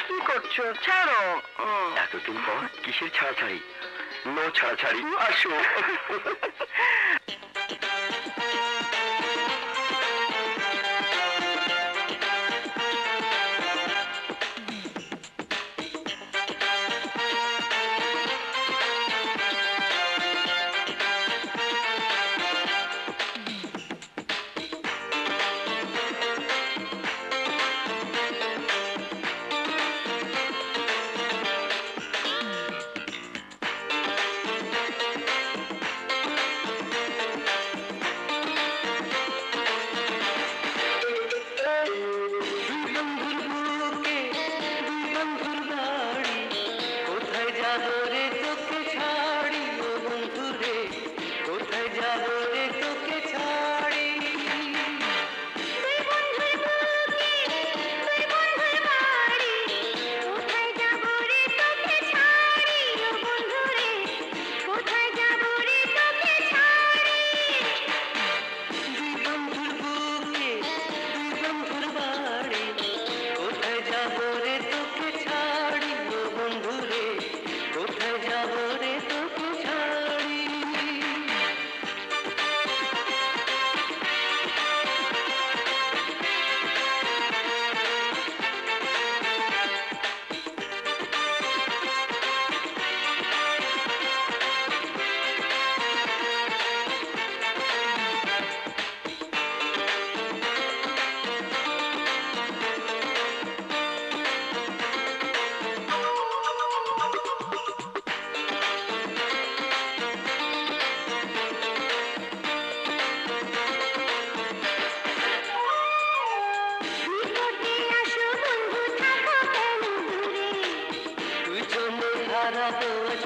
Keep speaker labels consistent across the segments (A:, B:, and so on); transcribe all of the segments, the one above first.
A: কি করছো? ছাড়ো।
B: এতদিন পর কিসের ছাড়াছাড়ি? নো ছাড়াছাড়ি, আসো।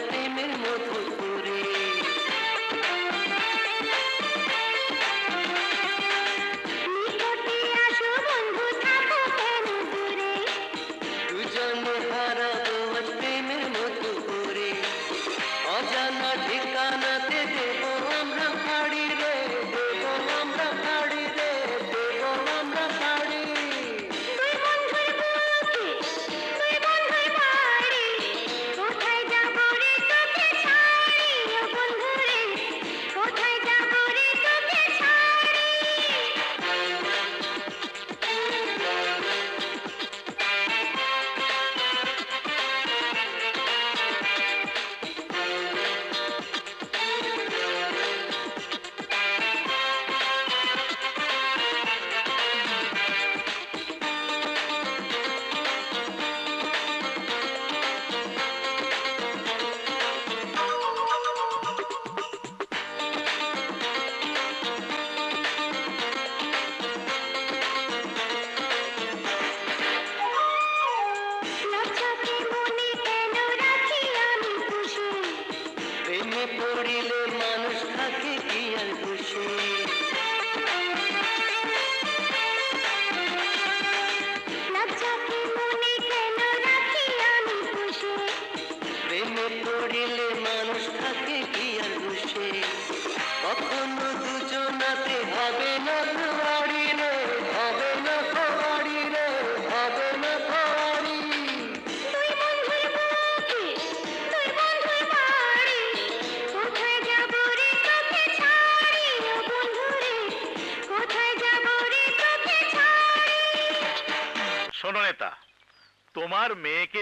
C: প্রেমের মধু করে নিকটে আসো বন্ধু, থাকো কেন দূরে? দুজনে হারাবো আজ প্রেমের মধু করে। অজানা ঠিকানাতে দেবো আমরা পাড়ি রে, দেবো আমরা পাড়ি রে, দেবো আমরা পাড়ি। দুই বন্ধুর বুকে, দুই বন্ধুর বাড়ি, কোথায় যাবো রে তোকে ছাড়ি? ও বন্ধু রে, কোথায় যাবো রে তোকে ছাড়ি? লজ্জাকে মনে কেন রাখি আমি খুশি? প্রেমে পড়িলে মানুষ থাকে কি আর খুশি? লজ্জাকে মনে কেন রাখি আমি খুশি? প্রেমে পড়িলে মানুষ থাকে কি আর খুশি? কখনো দুজনাতে হবে না ভাড়ি রে, হবে না ভাড়ি রে, হবে না ভাড়ি। দুই বন্ধুর বুকে, দুই বন্ধুর বাড়ি, কোথায় যাবো রে তোকে ছাড়ি? ও বন্ধু রে, কোথায় যাবো রে তোকে ছাড়ি?
D: শোনো নেতা, তোমার মেয়েকে